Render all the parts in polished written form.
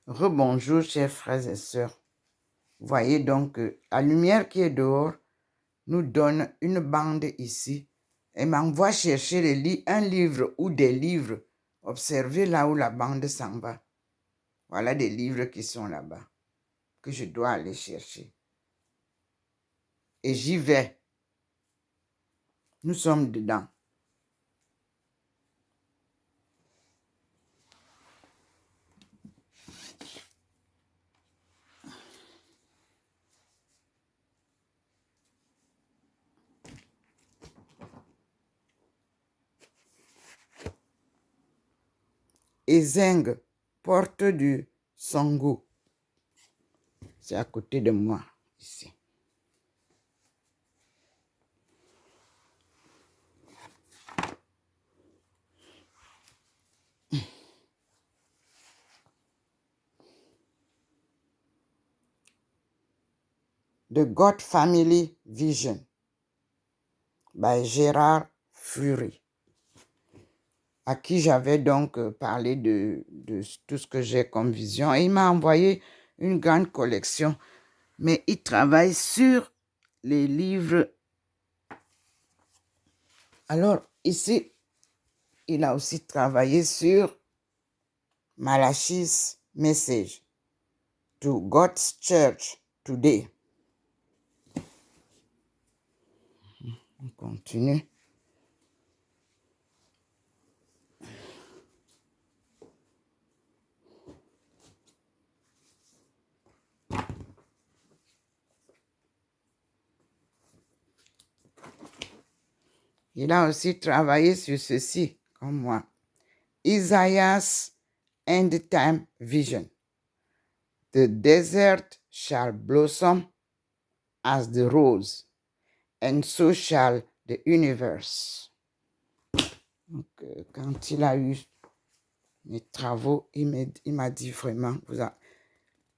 Rebonjour, chers frères et sœurs. Voyez donc que la lumière qui est dehors nous donne une bande ici et m'envoie chercher un livre ou des livres. Observez là où la bande s'en va. Voilà des livres qui sont là-bas que je dois aller chercher. Et j'y vais. Nous sommes dedans. Ezeng, porte du Songo. C'est à côté de moi, ici. The God Family Vision by Gérard Fleury, à qui j'avais donc parlé de tout ce que j'ai comme vision. Et il m'a envoyé une grande collection, mais il travaille sur les livres. Alors, ici, il a aussi travaillé sur Malachi's Message to God's Church Today. On continue. Il a aussi travaillé sur ceci, comme moi. Isaiah's End Time Vision. The desert shall blossom as the rose, and so shall the universe. Donc, quand il a eu mes travaux, il m'a dit vraiment,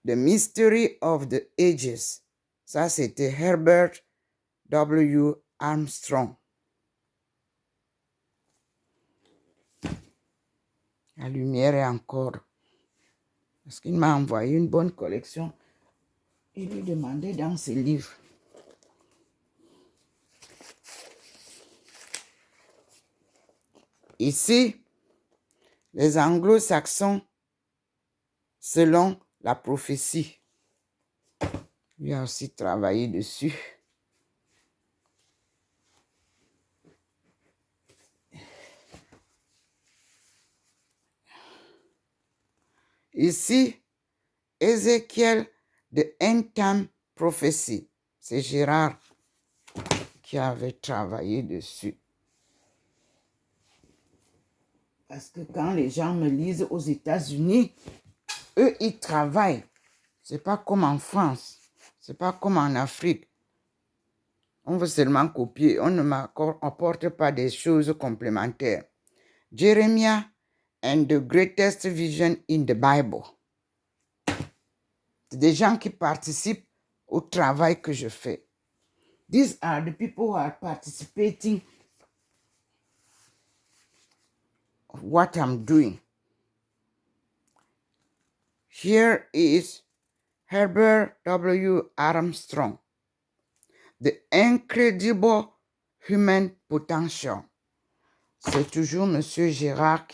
The Mystery of the Ages. Ça, c'était Herbert W. Armstrong. La lumière est encore. Parce qu'il m'a envoyé une bonne collection. Il lui demandait dans ses livres. Ici, les anglo-saxons, selon la prophétie. Il a aussi travaillé dessus. Ici, Ézéchiel de End Time Prophecy. C'est Gérard qui avait travaillé dessus. Parce que quand les gens me lisent aux États-Unis, eux, ils travaillent. C'est pas comme en France. C'est pas comme en Afrique. On veut seulement copier. On ne m'apporte pas des choses complémentaires. Jeremiah and the Greatest Vision in the Bible. C'est des gens qui participent au travail que je fais. These are the people who are participating of what I'm doing. Here is Herbert W. Armstrong. The Incredible Human Potential. C'est toujours M. Gérard,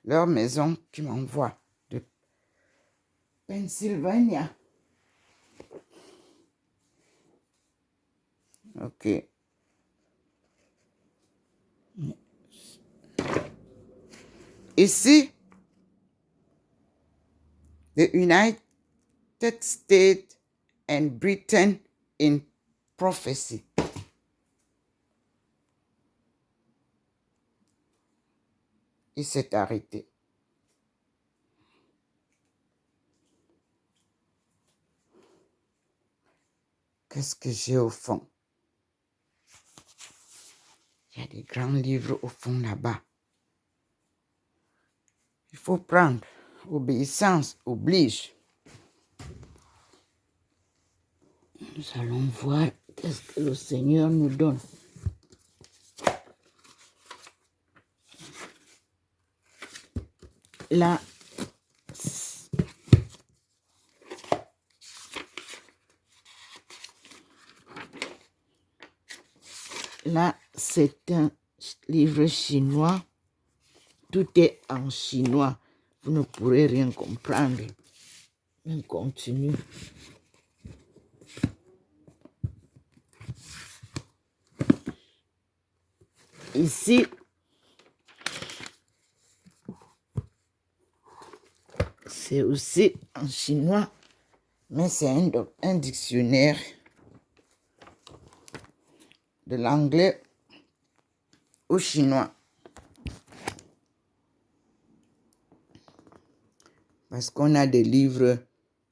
leur maison, qui m'envoie de Pennsylvania. OK. Ici, the United States and Britain in Prophecy. Il s'est arrêté. Qu'est-ce que j'ai au fond? Il y a des grands livres au fond là-bas. Il faut prendre. Obéissance oblige. Nous allons voir qu'est-ce que le Seigneur nous donne. Là, Là, c'est un livre chinois. Tout est en chinois. Vous ne pourrez rien comprendre. On continue. Ici, c'est aussi en chinois, mais c'est un dictionnaire de l'anglais au chinois. Parce qu'on a des livres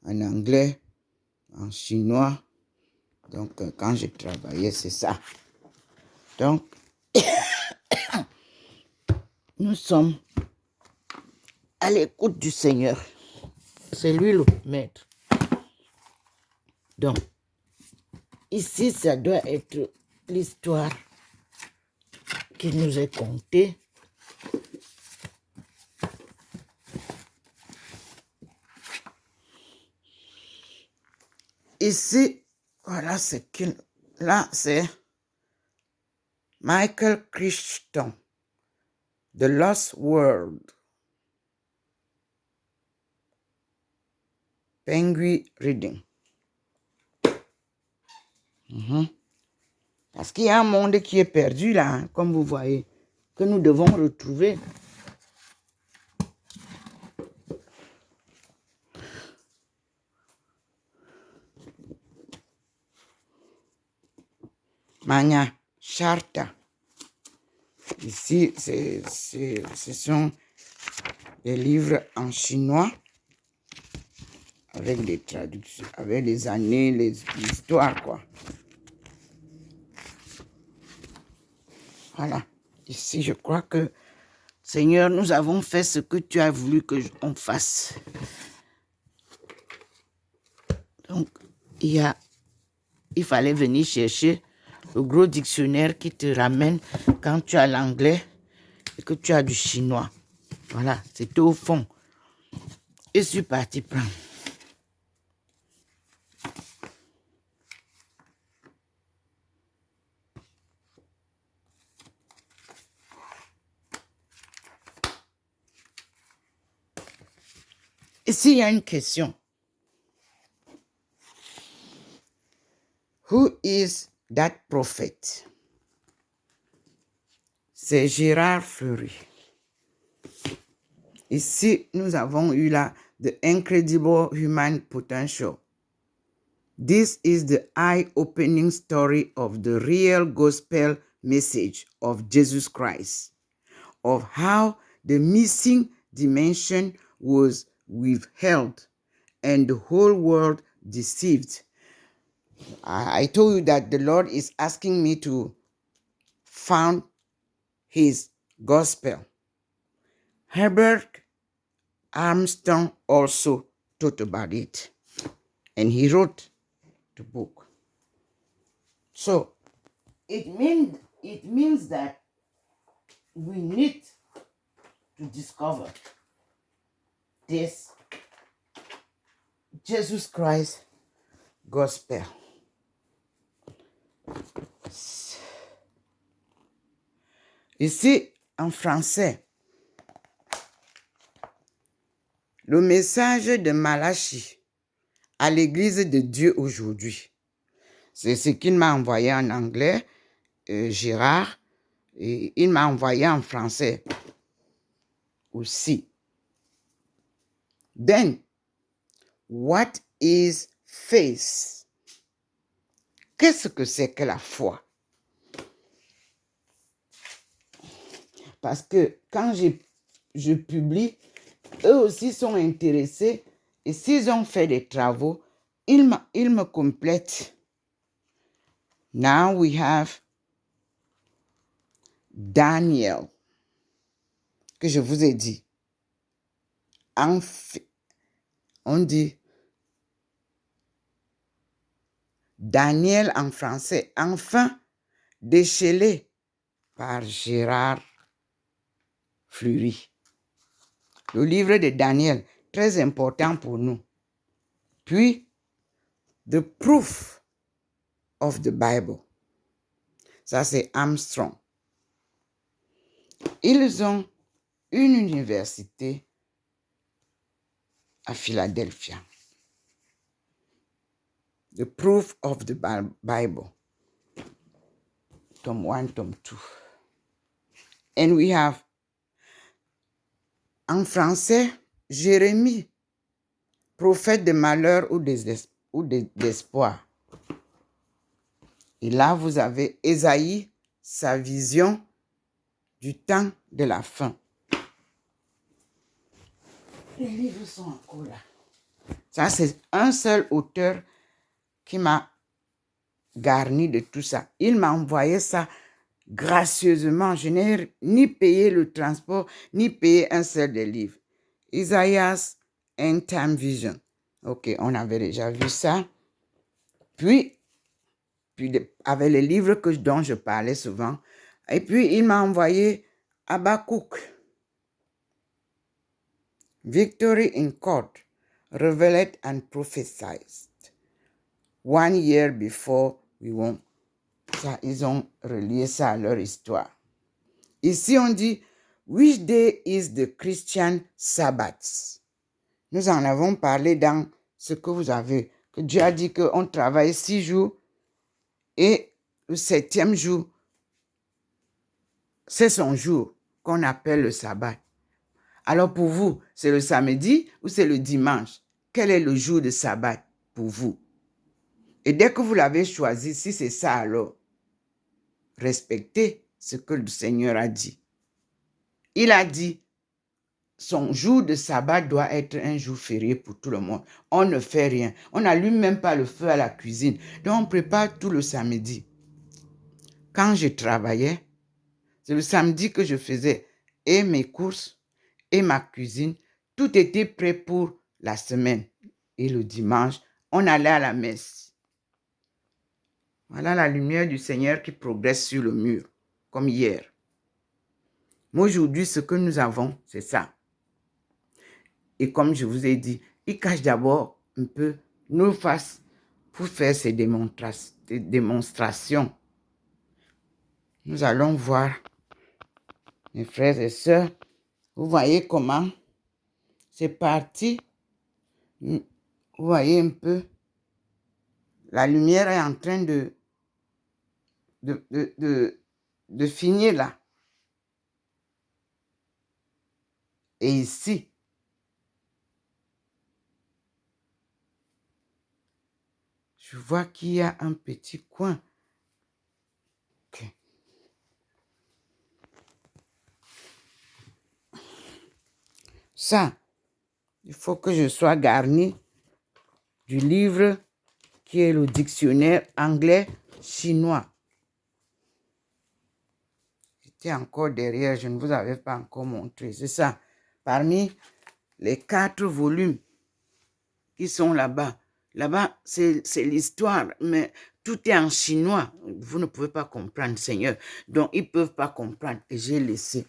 en anglais, en chinois. Donc, quand je travaillais, c'est ça. Donc, nous sommes à l'écoute du Seigneur. C'est lui le maître. Donc, ici, ça doit être l'histoire qui nous est contée. Ici, voilà, là, c'est Michael Crichton, The Lost World. Penguin Reading. Parce qu'il y a un monde qui est perdu là, hein, comme vous voyez, que nous devons retrouver. Magna Charta. Ici, ce sont des livres en chinois avec des traductions, avec les années, l'histoire, quoi. Voilà. Ici, je crois que, Seigneur, nous avons fait ce que tu as voulu qu'on fasse. Donc, il fallait venir chercher le gros dictionnaire qui te ramène quand tu as l'anglais et que tu as du chinois. Voilà, c'était au fond. Et je suis parti prendre. Ici, il y a une question. Who is that prophet? C'est Gérard Fleury. Ici, nous avons eu là The Incredible Human Potential. This is the eye-opening story of the real gospel message of Jesus Christ, of how the missing dimension was withheld and the whole world deceived. I told you that the Lord is asking me to found his gospel. Herbert Armstrong also thought about it, and he wrote the book. So it means that we need to discover this Jesus Christ gospel. Ici, en français, le message de Malachi à l'Église de Dieu aujourd'hui. C'est ce qu'il m'a envoyé en anglais, Gérard, et il m'a envoyé en français aussi. Then, what is faith? Qu'est-ce que c'est que la foi? Parce que quand je publie, eux aussi sont intéressés et s'ils ont fait des travaux, ils me complètent. Now we have Daniel, que je vous ai dit. On dit Daniel en français, enfin décelé par Gérard Fleury. Le livre de Daniel, très important pour nous. Puis, The Proof of the Bible. Ça, c'est Armstrong. Ils ont une université à Philadelphia. The Proof of the Bible. Tome 1, Tome 2. And we have, en français, Jérémie, prophète de malheur ou d'espoir. Et là, vous avez Ésaïe, sa vision du temps de la fin. Les livres sont encore là. Ça, c'est un seul auteur qui m'a garni de tout ça. Il m'a envoyé ça gracieusement. Je n'ai ni payé le transport, ni payé un seul des livres. Isaiah's End Time Vision. Ok, on avait déjà vu ça. Puis avec les livres dont je parlais souvent. Et puis, il m'a envoyé Habakkuk. Victory in Court, Revealed and Prophesied. 1 year before we won. Ça, ils ont relié ça à leur histoire. Ici, on dit, which day is the Christian Sabbath? Nous en avons parlé dans ce que vous avez, que Dieu a dit qu'on travaille 6 jours et le 7e jour, c'est son jour qu'on appelle le sabbat. Alors pour vous, c'est le samedi ou c'est le dimanche? Quel est le jour de sabbat pour vous? Et dès que vous l'avez choisi, si c'est ça alors, respectez ce que le Seigneur a dit. Il a dit, son jour de sabbat doit être un jour férié pour tout le monde. On ne fait rien. On n'allume même pas le feu à la cuisine. Donc on prépare tout le samedi. Quand je travaillais, c'est le samedi que je faisais et mes courses et ma cuisine. Tout était prêt pour la semaine. Et le dimanche, on allait à la messe. Voilà la lumière du Seigneur qui progresse sur le mur, comme hier. Mais aujourd'hui, ce que nous avons, c'est ça. Et comme je vous ai dit, il cache d'abord un peu nos faces pour faire ces démonstrations. Nous allons voir, mes frères et sœurs, vous voyez comment c'est parti. Vous voyez un peu, la lumière est en train de finir là. Et ici, je vois qu'il y a un petit coin. Okay. Ça, il faut que je sois garni du livre qui est le dictionnaire anglais-chinois. J'étais encore derrière, je ne vous avais pas encore montré. C'est ça. Parmi les 4 volumes qui sont là-bas, c'est l'histoire, mais tout est en chinois. Vous ne pouvez pas comprendre, Seigneur. Donc, ils ne peuvent pas comprendre. Et j'ai laissé.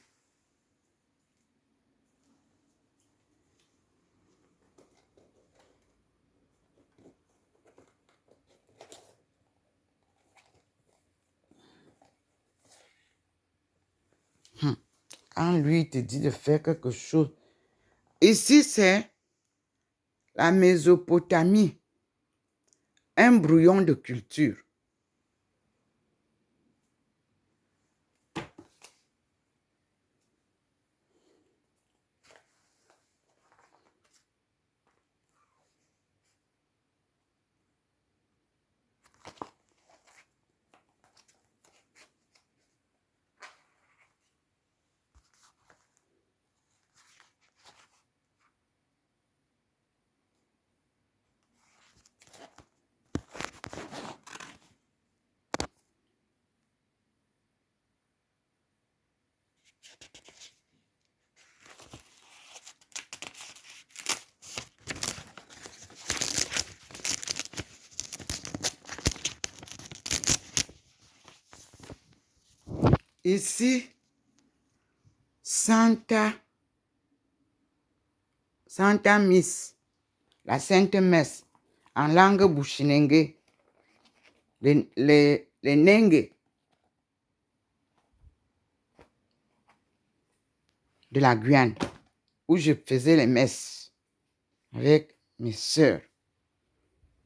Quand lui te dit de faire quelque chose. Ici, c'est la Mésopotamie. Un brouillon de culture. Ici, Santa Miss, la Sainte Messe, en langue bushinengue, les Nengue. de la Guyane, où je faisais les messes avec mes sœurs.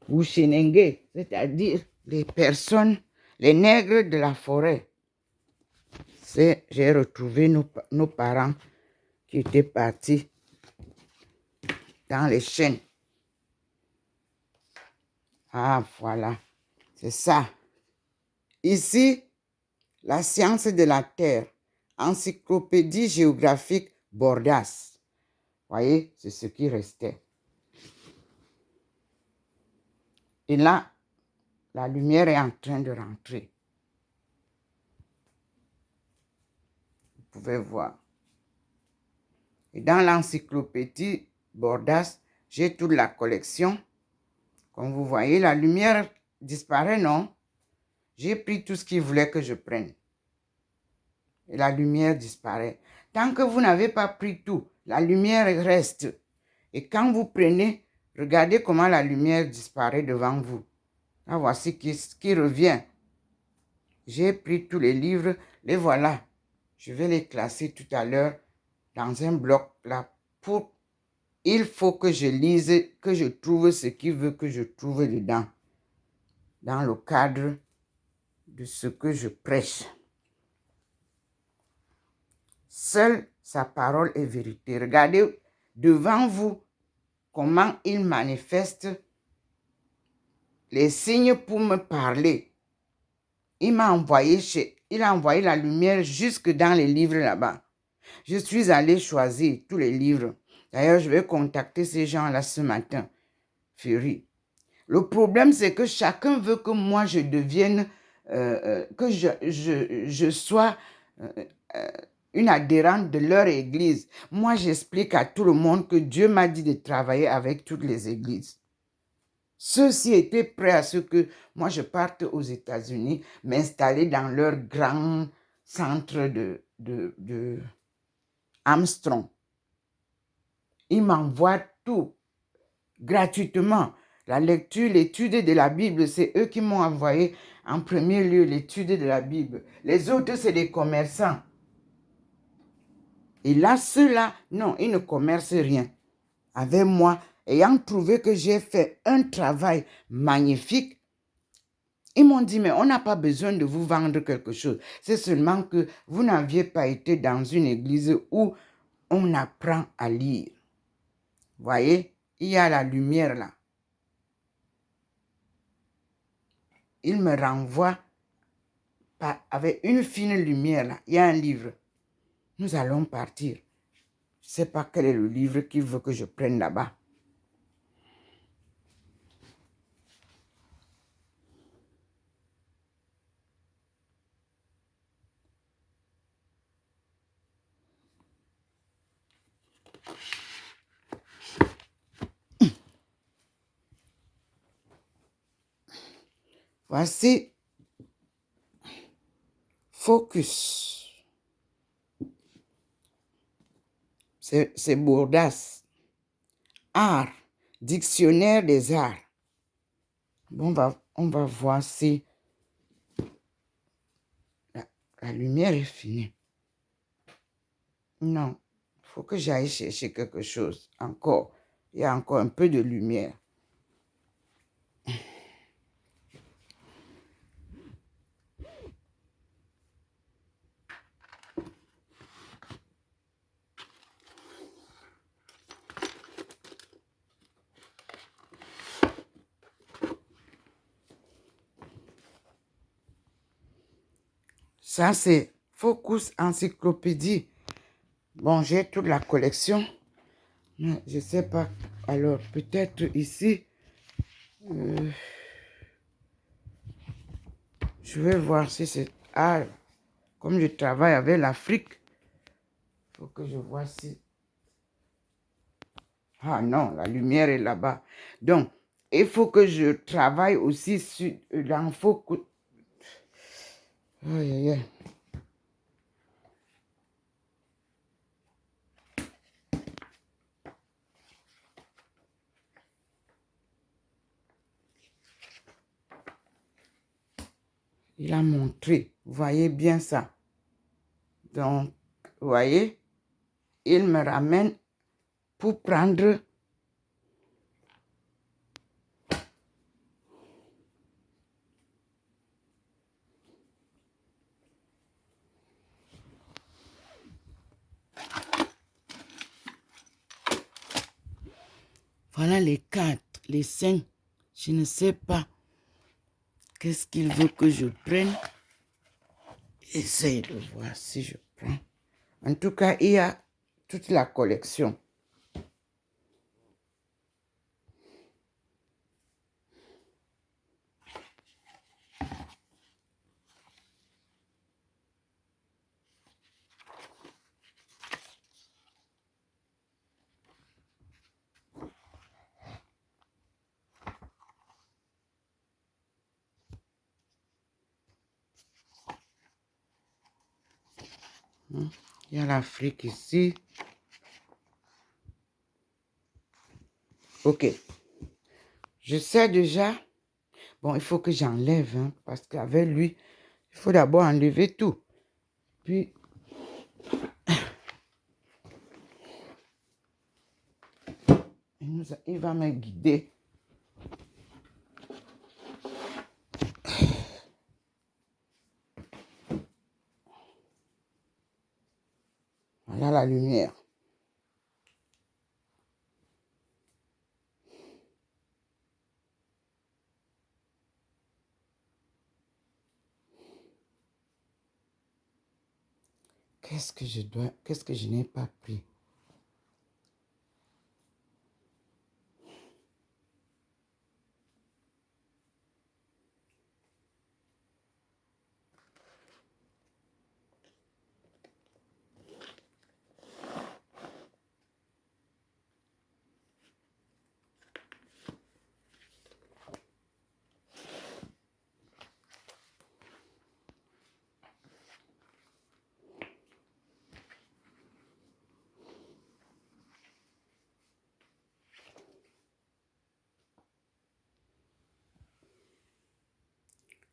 Ou Chénéngué, c'est-à-dire les personnes, les nègres de la forêt. J'ai retrouvé nos parents qui étaient partis dans les chênes. Ah, voilà, c'est ça. Ici, la science de la Terre, encyclopédie géographique Bordas. Voyez, c'est ce qui restait. Et là, la lumière est en train de rentrer. Vous pouvez voir. Et dans l'encyclopédie Bordas, j'ai toute la collection. Comme vous voyez, la lumière disparaît, non? J'ai pris tout ce qu'il voulait que je prenne. Et la lumière disparaît. Tant que vous n'avez pas pris tout, la lumière reste. Et quand vous prenez, regardez comment la lumière disparaît devant vous. Là, voici qui revient. J'ai pris tous les livres, les voilà. Je vais les classer tout à l'heure dans un bloc là. Il faut que je lise, que je trouve ce qu'il veut que je trouve dedans. Dans le cadre de ce que je prêche. Seule sa parole est vérité. Regardez devant vous comment il manifeste les signes pour me parler. Il a envoyé la lumière jusque dans les livres là-bas. Je suis allé choisir tous les livres. D'ailleurs, je vais contacter ces gens-là ce matin. Fury. Le problème, c'est que chacun veut que moi je devienne, que je sois une adhérente de leur église. Moi, j'explique à tout le monde que Dieu m'a dit de travailler avec toutes les églises. Ceux-ci étaient prêts à ce que moi je parte aux États-Unis, m'installer dans leur grand centre de Armstrong. Ils m'envoient tout gratuitement. La lecture, l'étude de la Bible, c'est eux qui m'ont envoyé en premier lieu l'étude de la Bible. Les autres, c'est des commerçants. Et là, ceux-là, non, ils ne commercent rien. Avec moi, ayant trouvé que j'ai fait un travail magnifique, ils m'ont dit, mais on n'a pas besoin de vous vendre quelque chose. C'est seulement que vous n'aviez pas été dans une église où on apprend à lire. Voyez, il y a la lumière là. Il me renvoie avec une fine lumière là. Il y a un livre. Nous allons partir. Je ne sais pas quel est le livre qu'il veut que je prenne là-bas. Voici Focus. C'est Bourdas. Art. Dictionnaire des arts. Bon, on va voir si la lumière est finie. Non, il faut que j'aille chercher quelque chose. Encore. Il y a encore un peu de lumière. Ça, c'est Focus Encyclopédie. Bon, j'ai toute la collection. Mais je ne sais pas. Alors, peut-être ici. Je vais voir si c'est... Ah, comme je travaille avec l'Afrique, il faut que je vois si... Ah non, la lumière est là-bas. Donc, il faut que je travaille aussi dans Focus. Aïe, aïe, aïe. Il a montré. Vous voyez bien ça. Donc, vous voyez, il me ramène pour prendre voilà les 4, les 5. Je ne sais pas qu'est-ce qu'il veut que je prenne. Essaye de voir si je prends. En tout cas, il y a toute la collection. Il y a l'Afrique ici. Ok. Je sais déjà. Bon, il faut que j'enlève, hein, parce qu'avec lui, il faut d'abord enlever tout. Puis, il va me guider. Voilà la lumière. Qu'est-ce que je n'ai pas pris?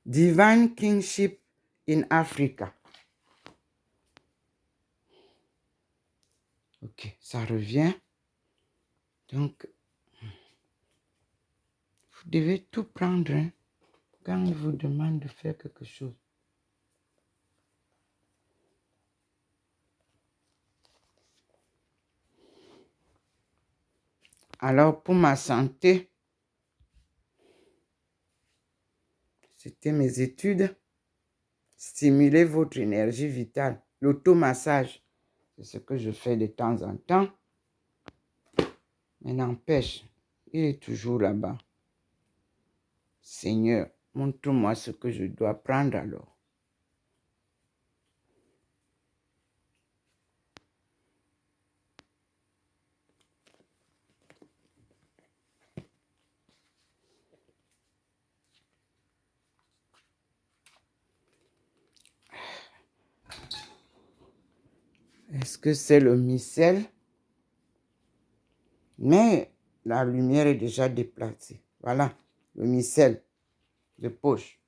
Divine Kingship in Africa. Ok, ça revient. Donc, vous devez tout prendre, hein, quand il vous demande de faire quelque chose. Alors, pour ma santé, c'était mes études. Stimuler votre énergie vitale. L'automassage, c'est ce que je fais de temps en temps. Mais n'empêche, il est toujours là-bas. Seigneur, montre-moi ce que je dois prendre alors. Est-ce que c'est le micelle? Mais la lumière est déjà déplacée. Voilà, le micelle de poche.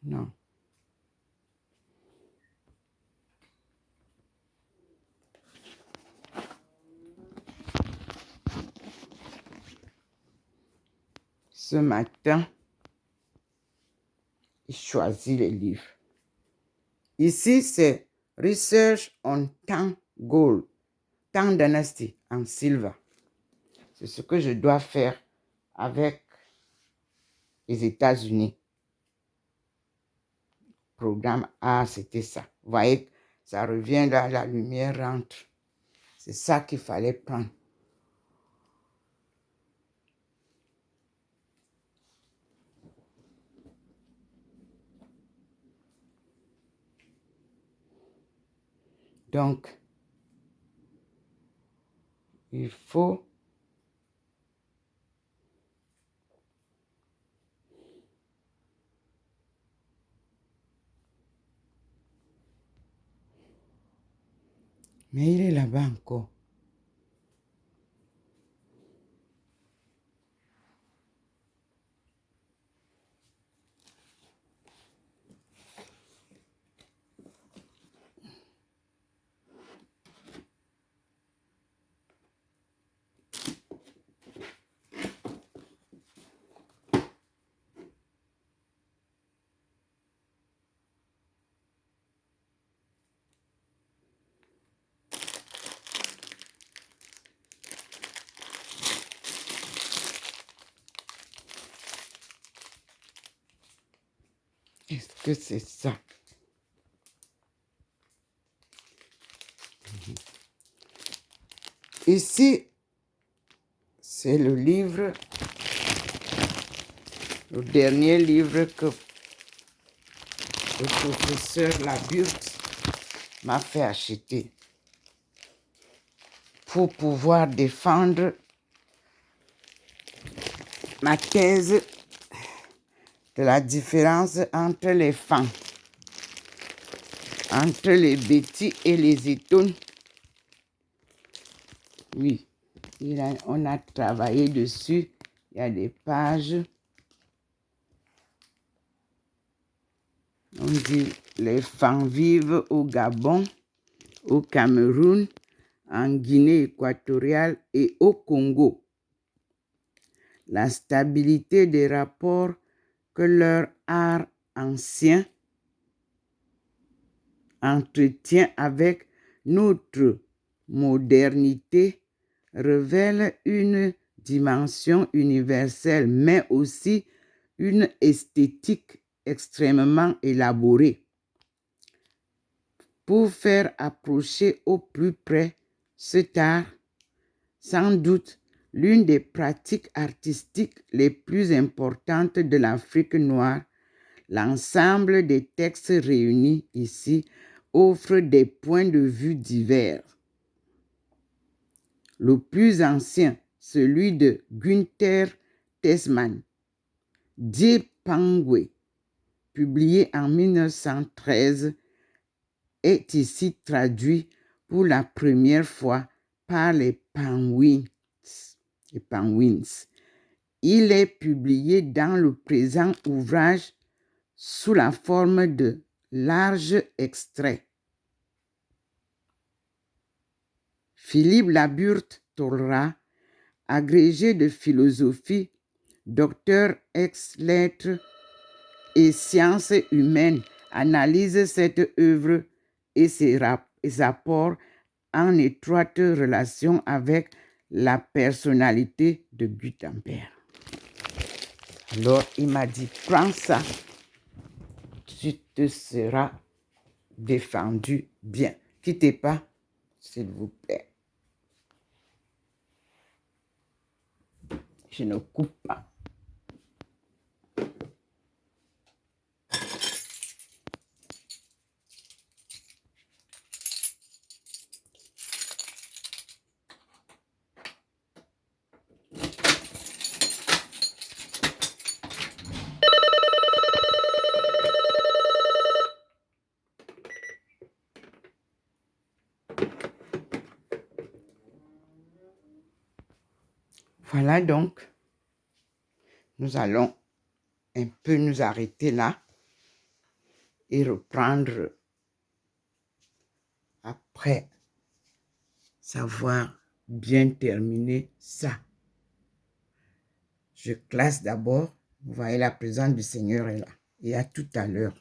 Non. Ce matin, il choisit les livres. Ici, c'est Research on Tang Gold, Tang Dynasty en silver. C'est ce que je dois faire avec les États-Unis. Programme A, c'était ça. Vous voyez, ça revient là, la lumière rentre. C'est ça qu'il fallait prendre. Donc, il faut mais il est là-bas encore. Est-ce que c'est ça? Ici, c'est le livre, le dernier livre que le professeur Laburthe m'a fait acheter pour pouvoir défendre ma thèse de la différence entre les femmes, entre les bêtis et les étones. Oui, on a travaillé dessus. Il y a des pages. On dit les femmes vivent au Gabon, au Cameroun, en Guinée équatoriale et au Congo. La stabilité des rapports que leur art ancien entretient avec notre modernité révèle une dimension universelle, mais aussi une esthétique extrêmement élaborée. Pour faire approcher au plus près cet art, sans doute l'une des pratiques artistiques les plus importantes de l'Afrique noire, l'ensemble des textes réunis ici offre des points de vue divers. Le plus ancien, celui de Günther Tesman, Dipangwe, publié en 1913, est ici traduit pour la première fois par les Penguins. Il est publié dans le présent ouvrage sous la forme de larges extraits. Philippe Laburthe-Tollera, agrégé de philosophie, docteur ex-lettres et sciences humaines, analyse cette œuvre et ses apports en étroite relation avec la personnalité de Gutenberg. Alors, il m'a dit, prends ça, tu te seras défendu bien. Quittez pas, s'il vous plaît. Je ne coupe pas. Voilà donc, nous allons un peu nous arrêter là et reprendre après savoir bien terminer ça. Je classe d'abord, vous voyez la présence du Seigneur est là. Et à tout à l'heure.